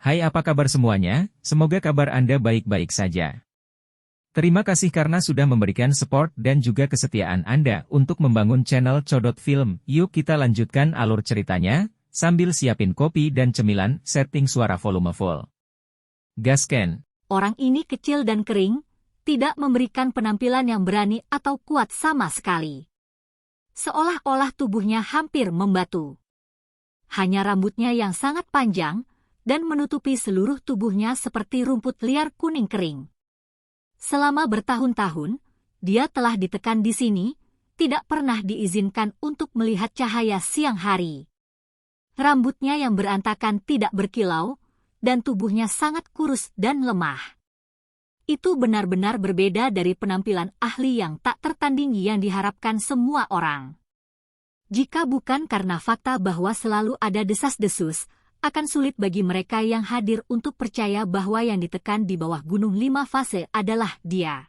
Hai, apa kabar semuanya? Semoga kabar Anda baik-baik saja. Terima kasih karena sudah memberikan support dan juga kesetiaan Anda untuk membangun channel Codot Film. Yuk kita lanjutkan alur ceritanya, sambil siapin kopi dan cemilan, setting suara volume full. Gasken. Orang ini kecil dan kering, tidak memberikan penampilan yang berani atau kuat sama sekali. Seolah-olah tubuhnya hampir membatu. Hanya rambutnya yang sangat panjang, dan menutupi seluruh tubuhnya seperti rumput liar kuning kering. Selama bertahun-tahun, dia telah ditekan di sini, tidak pernah diizinkan untuk melihat cahaya siang hari. Rambutnya yang berantakan tidak berkilau, dan tubuhnya sangat kurus dan lemah. Itu benar-benar berbeda dari penampilan ahli yang tak tertandingi yang diharapkan semua orang. Jika bukan karena fakta bahwa selalu ada desas-desus, akan sulit bagi mereka yang hadir untuk percaya bahwa yang ditekan di bawah Gunung 5 Fase adalah dia.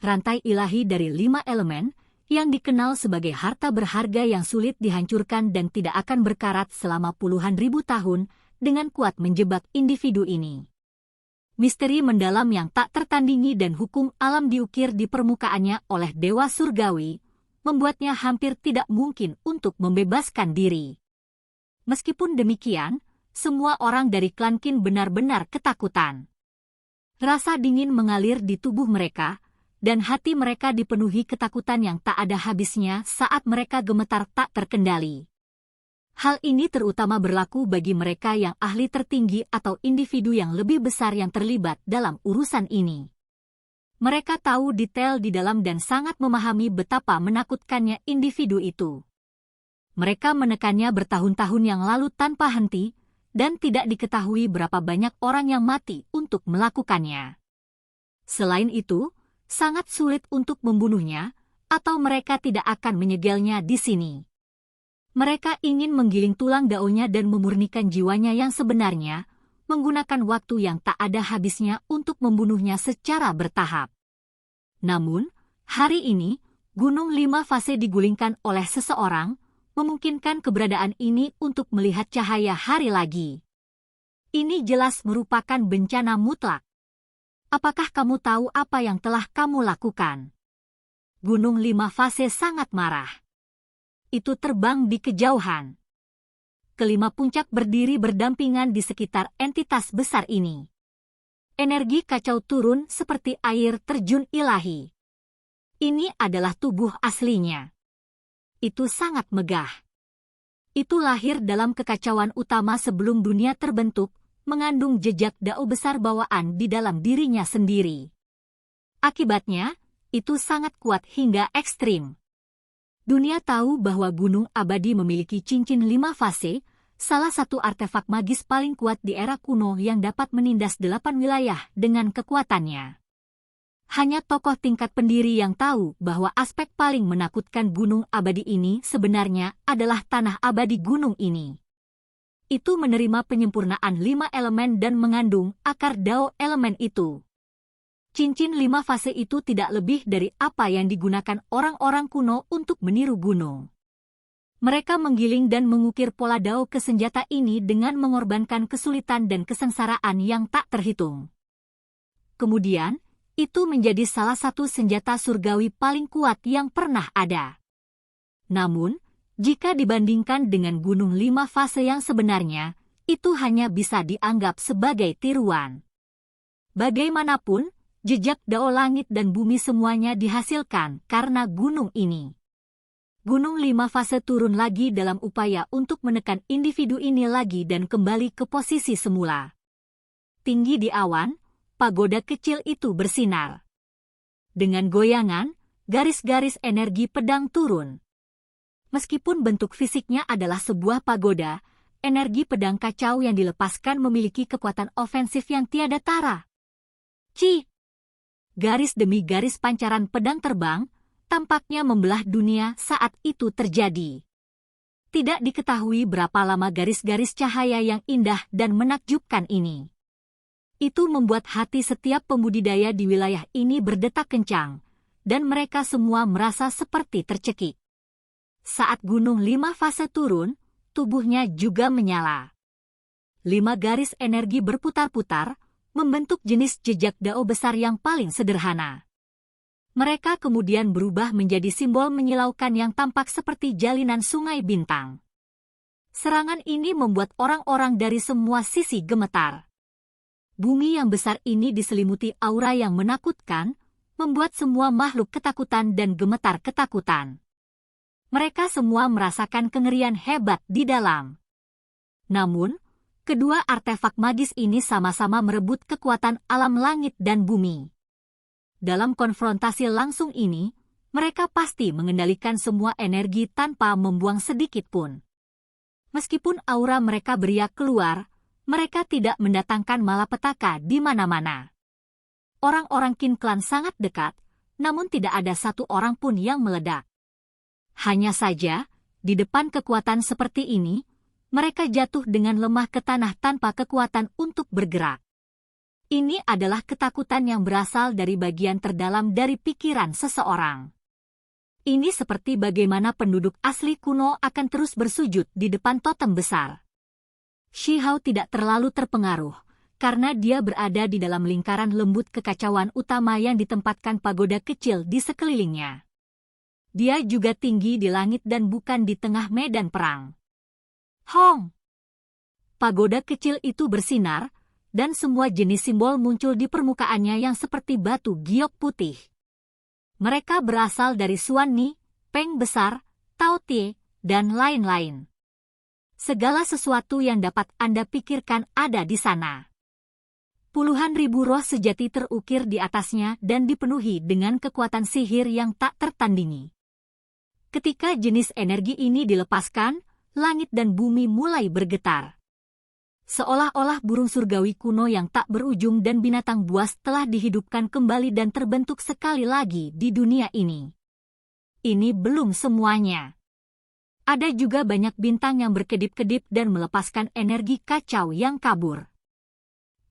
Rantai ilahi dari 5 elemen, yang dikenal sebagai harta berharga yang sulit dihancurkan dan tidak akan berkarat selama puluhan ribu tahun, dengan kuat menjebak individu ini. Misteri mendalam yang tak tertandingi dan hukum alam diukir di permukaannya oleh Dewa Surgawi, membuatnya hampir tidak mungkin untuk membebaskan diri. Meskipun demikian, semua orang dari klan Qin benar-benar ketakutan. Rasa dingin mengalir di tubuh mereka, dan hati mereka dipenuhi ketakutan yang tak ada habisnya saat mereka gemetar tak terkendali. Hal ini terutama berlaku bagi mereka yang ahli tertinggi atau individu yang lebih besar yang terlibat dalam urusan ini. Mereka tahu detail di dalam dan sangat memahami betapa menakutkannya individu itu. Mereka menekannya bertahun-tahun yang lalu tanpa henti, dan tidak diketahui berapa banyak orang yang mati untuk melakukannya. Selain itu, sangat sulit untuk membunuhnya, atau mereka tidak akan menyegelnya di sini. Mereka ingin menggiling tulang daunnya dan memurnikan jiwanya yang sebenarnya, menggunakan waktu yang tak ada habisnya untuk membunuhnya secara bertahap. Namun, hari ini, Gunung 5 Fase digulingkan oleh seseorang, memungkinkan keberadaan ini untuk melihat cahaya hari lagi. Ini jelas merupakan bencana mutlak. Apakah kamu tahu apa yang telah kamu lakukan? Gunung 5 Fase sangat marah. Itu terbang di kejauhan. Kelima puncak berdiri berdampingan di sekitar entitas besar ini. Energi kacau turun seperti air terjun ilahi. Ini adalah tubuh aslinya. Itu sangat megah. Itu lahir dalam kekacauan utama sebelum dunia terbentuk, mengandung jejak dao besar bawaan di dalam dirinya sendiri. Akibatnya, itu sangat kuat hingga ekstrim. Dunia tahu bahwa Gunung Abadi memiliki cincin 5 fase, salah satu artefak magis paling kuat di era kuno yang dapat menindas 8 wilayah dengan kekuatannya. Hanya tokoh tingkat pendiri yang tahu bahwa aspek paling menakutkan Gunung Abadi ini sebenarnya adalah tanah abadi gunung ini. Itu menerima penyempurnaan 5 elemen dan mengandung akar dao elemen itu. Cincin 5 fase itu tidak lebih dari apa yang digunakan orang-orang kuno untuk meniru gunung. Mereka menggiling dan mengukir pola dao ke senjata ini dengan mengorbankan kesulitan dan kesengsaraan yang tak terhitung. Kemudian, itu menjadi salah satu senjata surgawi paling kuat yang pernah ada. Namun, jika dibandingkan dengan Gunung 5 Fase yang sebenarnya, itu hanya bisa dianggap sebagai tiruan. Bagaimanapun, jejak dao langit dan bumi semuanya dihasilkan karena gunung ini. Gunung 5 Fase turun lagi dalam upaya untuk menekan individu ini lagi dan kembali ke posisi semula. Tinggi di awan, pagoda kecil itu bersinar. Dengan goyangan, garis-garis energi pedang turun. Meskipun bentuk fisiknya adalah sebuah pagoda, energi pedang kacau yang dilepaskan memiliki kekuatan ofensif yang tiada tara. Garis demi garis pancaran pedang terbang, tampaknya membelah dunia saat itu terjadi. Tidak diketahui berapa lama garis-garis cahaya yang indah dan menakjubkan ini. Itu membuat hati setiap pembudidaya di wilayah ini berdetak kencang, dan mereka semua merasa seperti tercekik. Saat Gunung 5 Fase turun, tubuhnya juga menyala. 5 garis energi berputar-putar, membentuk jenis jejak Dao besar yang paling sederhana. Mereka kemudian berubah menjadi simbol menyilaukan yang tampak seperti jalinan sungai bintang. Serangan ini membuat orang-orang dari semua sisi gemetar. Bumi yang besar ini diselimuti aura yang menakutkan, membuat semua makhluk ketakutan dan gemetar ketakutan. Mereka semua merasakan kengerian hebat di dalam. Namun, kedua artefak magis ini sama-sama merebut kekuatan alam langit dan bumi. Dalam konfrontasi langsung ini, mereka pasti mengendalikan semua energi tanpa membuang sedikit pun. Meskipun aura mereka beriak keluar, mereka tidak mendatangkan malapetaka di mana-mana. Orang-orang Qin Clan sangat dekat, namun tidak ada satu orang pun yang meledak. Hanya saja, di depan kekuatan seperti ini, mereka jatuh dengan lemah ke tanah tanpa kekuatan untuk bergerak. Ini adalah ketakutan yang berasal dari bagian terdalam dari pikiran seseorang. Ini seperti bagaimana penduduk asli kuno akan terus bersujud di depan totem besar. Shi Hao tidak terlalu terpengaruh, karena dia berada di dalam lingkaran lembut kekacauan utama yang ditempatkan pagoda kecil di sekelilingnya. Dia juga tinggi di langit dan bukan di tengah medan perang. Hong! Pagoda kecil itu bersinar, dan semua jenis simbol muncul di permukaannya yang seperti batu giok putih. Mereka berasal dari Xuan Ni, Peng Besar, Tao Tie, dan lain-lain. Segala sesuatu yang dapat Anda pikirkan ada di sana. Puluhan ribu roh sejati terukir di atasnya dan dipenuhi dengan kekuatan sihir yang tak tertandingi. Ketika jenis energi ini dilepaskan, langit dan bumi mulai bergetar. Seolah-olah burung surgawi kuno yang tak berujung dan binatang buas telah dihidupkan kembali dan terbentuk sekali lagi di dunia ini. Ini belum semuanya. Ada juga banyak bintang yang berkedip-kedip dan melepaskan energi kacau yang kabur.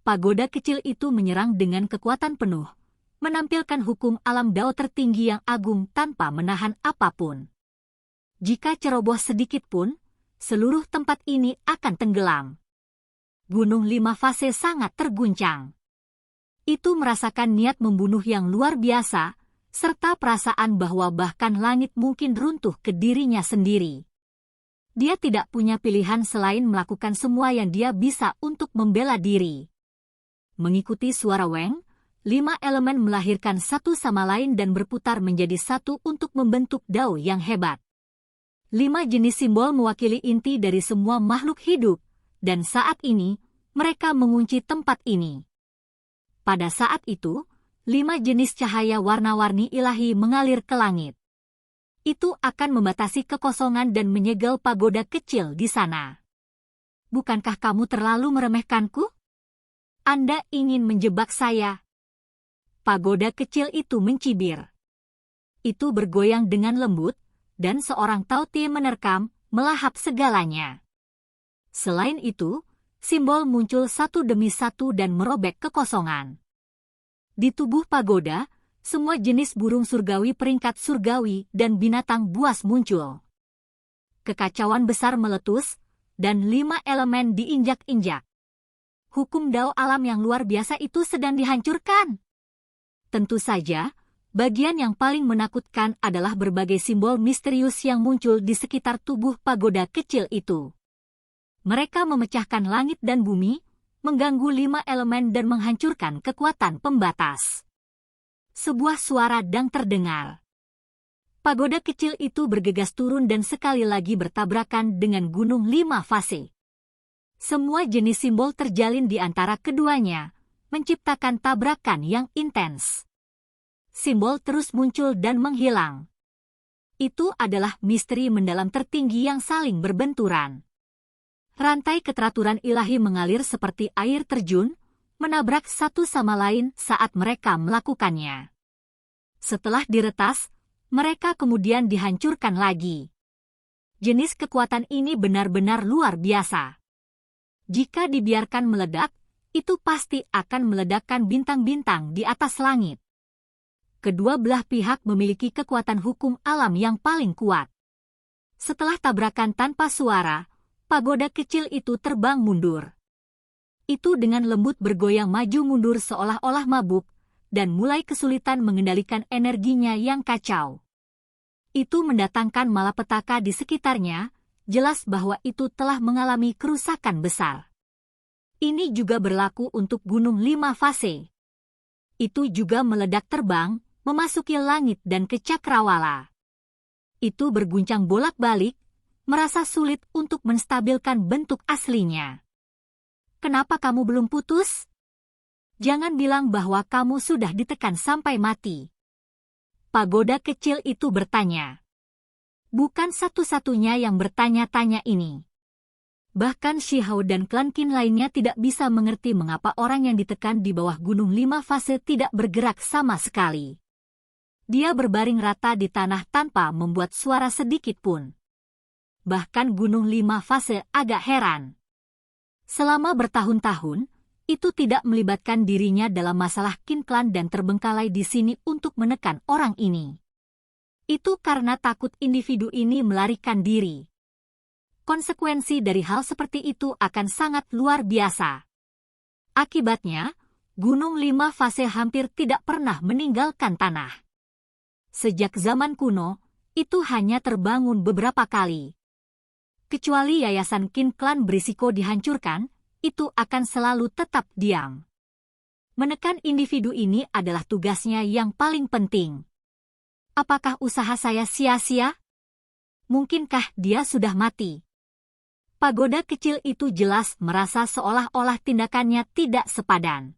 Pagoda kecil itu menyerang dengan kekuatan penuh, menampilkan hukum alam Dao tertinggi yang agung tanpa menahan apapun. Jika ceroboh sedikit pun, seluruh tempat ini akan tenggelam. Gunung 5 Fase sangat terguncang. Itu merasakan niat membunuh yang luar biasa, serta perasaan bahwa bahkan langit mungkin runtuh ke dirinya sendiri. Dia tidak punya pilihan selain melakukan semua yang dia bisa untuk membela diri. Mengikuti suara Weng, 5 elemen melahirkan satu sama lain dan berputar menjadi satu untuk membentuk Dao yang hebat. 5 jenis simbol mewakili inti dari semua makhluk hidup, dan saat ini, mereka mengunci tempat ini. Pada saat itu, 5 jenis cahaya warna-warni ilahi mengalir ke langit. Itu akan membatasi kekosongan dan menyegel pagoda kecil di sana. Bukankah kamu terlalu meremehkanku? Anda ingin menjebak saya? Pagoda kecil itu mencibir. Itu bergoyang dengan lembut, dan seorang Tao Tie menerkam, melahap segalanya. Selain itu, simbol muncul satu demi satu dan merobek kekosongan. Di tubuh pagoda, semua jenis burung surgawi peringkat surgawi dan binatang buas muncul. Kekacauan besar meletus, dan 5 elemen diinjak-injak. Hukum Dao alam yang luar biasa itu sedang dihancurkan. Tentu saja, bagian yang paling menakutkan adalah berbagai simbol misterius yang muncul di sekitar tubuh pagoda kecil itu. Mereka memecahkan langit dan bumi, mengganggu 5 elemen dan menghancurkan kekuatan pembatas. Sebuah suara dang terdengar. Pagoda kecil itu bergegas turun dan sekali lagi bertabrakan dengan gunung 5 Fase. Semua jenis simbol terjalin di antara keduanya, menciptakan tabrakan yang intens. Simbol terus muncul dan menghilang. Itu adalah misteri mendalam tertinggi yang saling berbenturan. Rantai keteraturan ilahi mengalir seperti air terjun, menabrak satu sama lain saat mereka melakukannya. Setelah diretas, mereka kemudian dihancurkan lagi. Jenis kekuatan ini benar-benar luar biasa. Jika dibiarkan meledak, itu pasti akan meledakkan bintang-bintang di atas langit. Kedua belah pihak memiliki kekuatan hukum alam yang paling kuat. Setelah tabrakan tanpa suara, pagoda kecil itu terbang mundur. itu dengan lembut bergoyang maju mundur seolah-olah mabuk, dan mulai kesulitan mengendalikan energinya yang kacau. Itu mendatangkan malapetaka di sekitarnya, jelas bahwa itu telah mengalami kerusakan besar. Ini juga berlaku untuk Gunung 5 Fase. Itu juga meledak terbang, memasuki langit dan ke cakrawala. Itu berguncang bolak-balik, merasa sulit untuk menstabilkan bentuk aslinya. Kenapa kamu belum putus? Jangan bilang bahwa kamu sudah ditekan sampai mati. Pagoda kecil itu bertanya. Bukan satu-satunya yang bertanya-tanya ini. Bahkan Shihao dan klan Qin lainnya tidak bisa mengerti mengapa orang yang ditekan di bawah Gunung 5 Fase tidak bergerak sama sekali. Dia berbaring rata di tanah tanpa membuat suara sedikit pun. Bahkan Gunung 5 Fase agak heran. Selama bertahun-tahun, itu tidak melibatkan dirinya dalam masalah Qin Clan dan terbengkalai di sini untuk menekan orang ini. Itu karena takut individu ini melarikan diri. Konsekuensi dari hal seperti itu akan sangat luar biasa. Akibatnya, Gunung 5 Fase hampir tidak pernah meninggalkan tanah. Sejak zaman kuno, itu hanya terbangun beberapa kali. Kecuali Yayasan Qin Clan berisiko dihancurkan, itu akan selalu tetap diam. Menekan individu ini adalah tugasnya yang paling penting. Apakah usaha saya sia-sia? Mungkinkah dia sudah mati? Pagoda kecil itu jelas merasa seolah-olah tindakannya tidak sepadan.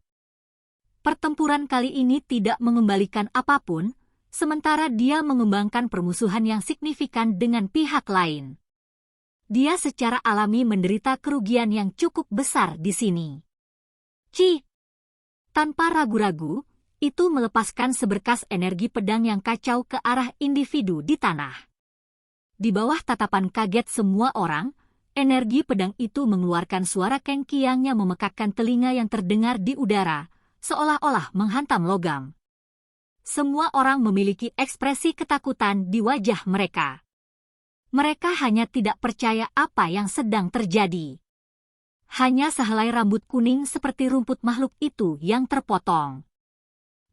Pertempuran kali ini tidak mengembalikan apapun, sementara dia mengembangkan permusuhan yang signifikan dengan pihak lain. Dia secara alami menderita kerugian yang cukup besar di sini. Tanpa ragu-ragu, itu melepaskan seberkas energi pedang yang kacau ke arah individu di tanah. Di bawah tatapan kaget semua orang, energi pedang itu mengeluarkan suara kengkiang yang memekakkan telinga yang terdengar di udara, seolah-olah menghantam logam. Semua orang memiliki ekspresi ketakutan di wajah mereka. Mereka hanya tidak percaya apa yang sedang terjadi. Hanya sehelai rambut kuning seperti rumput makhluk itu yang terpotong.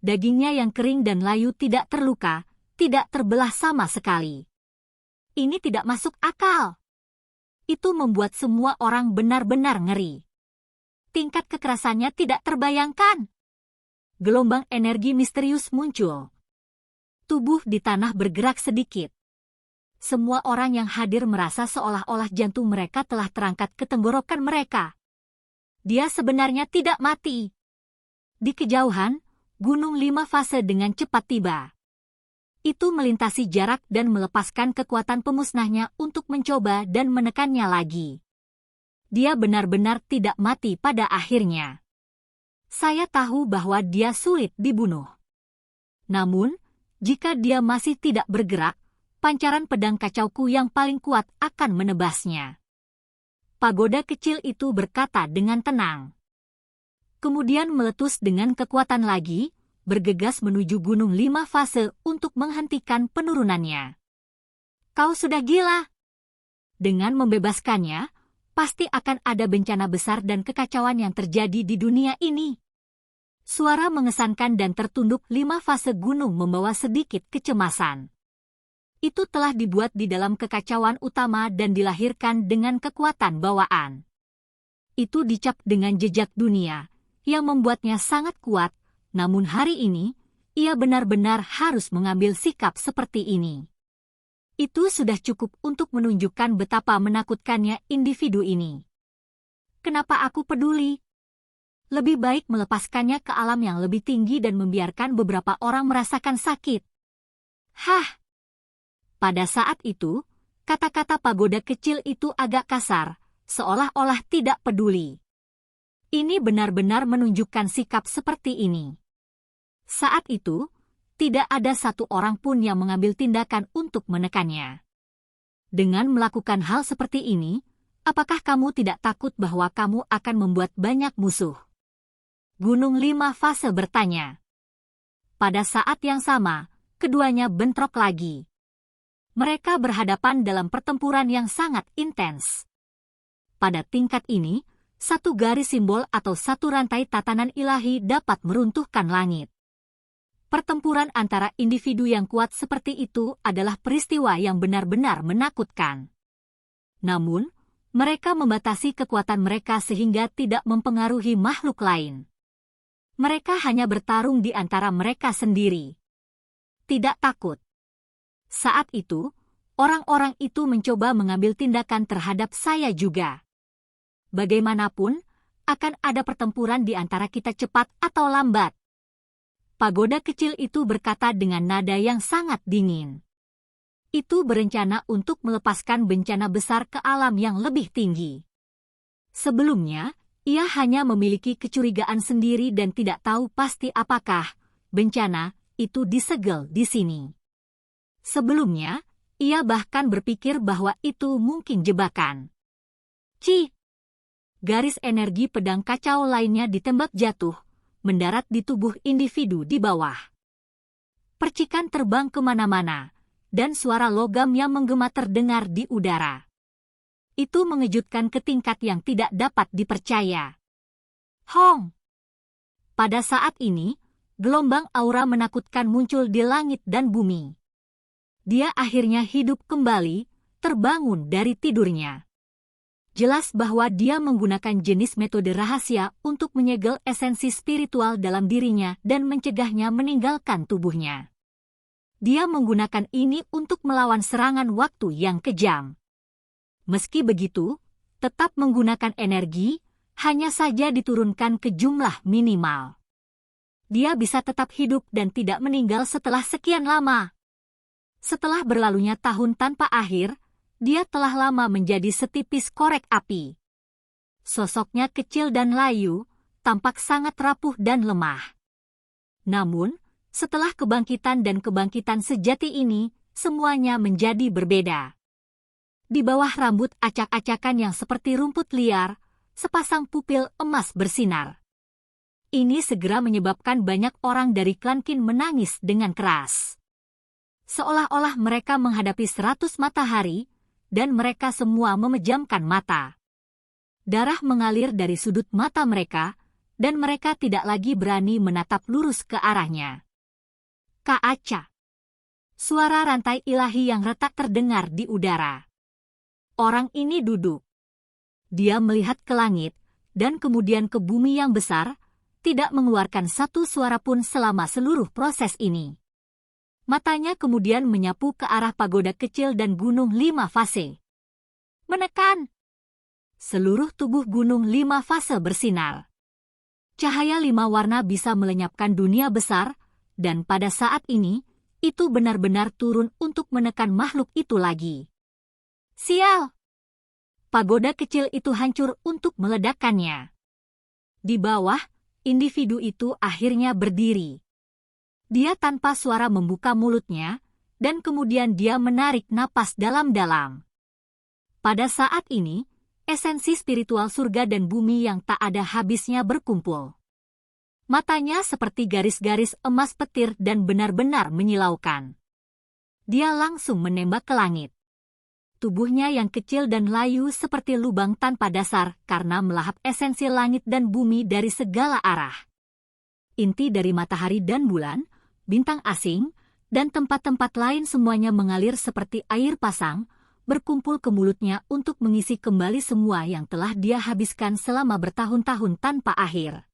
Dagingnya yang kering dan layu tidak terluka, tidak terbelah sama sekali. Ini tidak masuk akal. Itu membuat semua orang benar-benar ngeri. Tingkat kekerasannya tidak terbayangkan. Gelombang energi misterius muncul. Tubuh di tanah bergerak sedikit. Semua orang yang hadir merasa seolah-olah jantung mereka telah terangkat ke tenggorokan mereka. Dia sebenarnya tidak mati. Di kejauhan, Gunung 5 Fase dengan cepat tiba. Itu melintasi jarak dan melepaskan kekuatan pemusnahnya untuk mencoba dan menekannya lagi. Dia benar-benar tidak mati pada akhirnya. Saya tahu bahwa dia sulit dibunuh. Namun, jika dia masih tidak bergerak, pancaran pedang kacauku yang paling kuat akan menebasnya. Pagoda kecil itu berkata dengan tenang. Kemudian meletus dengan kekuatan lagi, bergegas menuju Gunung 5 Fase untuk menghentikan penurunannya. Kau sudah gila. Dengan membebaskannya, pasti akan ada bencana besar dan kekacauan yang terjadi di dunia ini. Suara mengesankan dan tertunduk 5 fase gunung membawa sedikit kecemasan. Itu telah dibuat di dalam kekacauan utama dan dilahirkan dengan kekuatan bawaan. Itu dicap dengan jejak dunia, yang membuatnya sangat kuat, namun hari ini, ia benar-benar harus mengambil sikap seperti ini. Itu sudah cukup untuk menunjukkan betapa menakutkannya individu ini. Kenapa aku peduli? Lebih baik melepaskannya ke alam yang lebih tinggi dan membiarkan beberapa orang merasakan sakit. Hah! Pada saat itu, kata-kata pagoda kecil itu agak kasar, seolah-olah tidak peduli. Ini benar-benar menunjukkan sikap seperti ini. Saat itu, tidak ada satu orang pun yang mengambil tindakan untuk menekannya. Dengan melakukan hal seperti ini, apakah kamu tidak takut bahwa kamu akan membuat banyak musuh? Gunung 5 Fase bertanya. Pada saat yang sama, keduanya bentrok lagi. Mereka berhadapan dalam pertempuran yang sangat intens. Pada tingkat ini, satu garis simbol atau satu rantai tatanan ilahi dapat meruntuhkan langit. Pertempuran antara individu yang kuat seperti itu adalah peristiwa yang benar-benar menakutkan. Namun, mereka membatasi kekuatan mereka sehingga tidak mempengaruhi makhluk lain. Mereka hanya bertarung di antara mereka sendiri. Tidak takut. Saat itu, orang-orang itu mencoba mengambil tindakan terhadap saya juga. Bagaimanapun, akan ada pertempuran di antara kita cepat atau lambat. Pagoda kecil itu berkata dengan nada yang sangat dingin. Itu berencana untuk melepaskan bencana besar ke alam yang lebih tinggi. Sebelumnya, ia hanya memiliki kecurigaan sendiri dan tidak tahu pasti apakah bencana itu disegel di sini. Sebelumnya, ia bahkan berpikir bahwa itu mungkin jebakan. Garis energi pedang kacau lainnya ditembak jatuh, mendarat di tubuh individu di bawah. Percikan terbang kemana-mana, dan suara logam yang menggema terdengar di udara. Itu mengejutkan ke tingkat yang tidak dapat dipercaya. Hong! Pada saat ini, gelombang aura menakutkan muncul di langit dan bumi. Dia akhirnya hidup kembali, terbangun dari tidurnya. Jelas bahwa dia menggunakan jenis metode rahasia untuk menyegel esensi spiritual dalam dirinya dan mencegahnya meninggalkan tubuhnya. Dia menggunakan ini untuk melawan serangan waktu yang kejam. Meski begitu, tetap menggunakan energi, hanya saja diturunkan ke jumlah minimal. Dia bisa tetap hidup dan tidak meninggal setelah sekian lama. Setelah berlalunya tahun tanpa akhir, dia telah lama menjadi setipis korek api. Sosoknya kecil dan layu, tampak sangat rapuh dan lemah. Namun, setelah kebangkitan dan kebangkitan sejati ini, semuanya menjadi berbeda. Di bawah rambut acak-acakan yang seperti rumput liar, sepasang pupil emas bersinar. Ini segera menyebabkan banyak orang dari klan Qin menangis dengan keras. Seolah-olah mereka menghadapi 100 matahari, dan mereka semua memejamkan mata. Darah mengalir dari sudut mata mereka, dan mereka tidak lagi berani menatap lurus ke arahnya. Kaaca. Suara rantai ilahi yang retak terdengar di udara. Orang ini duduk. Dia melihat ke langit, dan kemudian ke bumi yang besar, tidak mengeluarkan satu suara pun selama seluruh proses ini. Matanya kemudian menyapu ke arah pagoda kecil dan gunung 5 fase. Menekan! Seluruh tubuh gunung 5 fase bersinar. Cahaya 5 warna bisa melenyapkan dunia besar, dan pada saat ini, itu benar-benar turun untuk menekan makhluk itu lagi. Sial! Pagoda kecil itu hancur untuk meledakkannya. Di bawah, individu itu akhirnya berdiri. Dia tanpa suara membuka mulutnya, dan kemudian dia menarik napas dalam-dalam. Pada saat ini, esensi spiritual surga dan bumi yang tak ada habisnya berkumpul. Matanya seperti garis-garis emas petir dan benar-benar menyilaukan. Dia langsung menembak ke langit. Tubuhnya yang kecil dan layu seperti lubang tanpa dasar karena melahap esensi langit dan bumi dari segala arah. Inti dari matahari dan bulan, bintang asing, dan tempat-tempat lain semuanya mengalir seperti air pasang, berkumpul ke mulutnya untuk mengisi kembali semua yang telah dia habiskan selama bertahun-tahun tanpa akhir.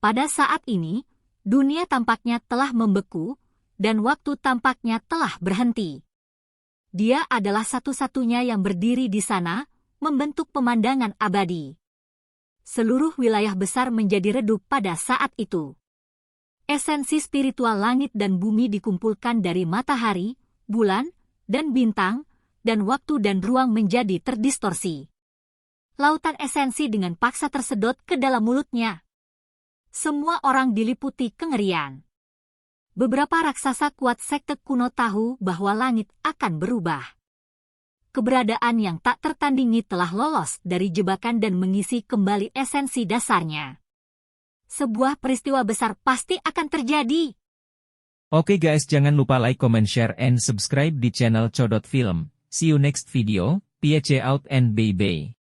Pada saat ini, dunia tampaknya telah membeku, dan waktu tampaknya telah berhenti. Dia adalah satu-satunya yang berdiri di sana, membentuk pemandangan abadi. Seluruh wilayah besar menjadi redup pada saat itu. Esensi spiritual langit dan bumi dikumpulkan dari matahari, bulan, dan bintang, dan waktu dan ruang menjadi terdistorsi. Lautan esensi dengan paksa tersedot ke dalam mulutnya. Semua orang diliputi kengerian. Beberapa raksasa kuat sekte kuno tahu bahwa langit akan berubah. Keberadaan yang tak tertandingi telah lolos dari jebakan dan mengisi kembali esensi dasarnya. Sebuah peristiwa besar pasti akan terjadi. Oke guys, jangan lupa like, comment, share, and subscribe di channel Codot Film. See you next video, peace out and bye-bye.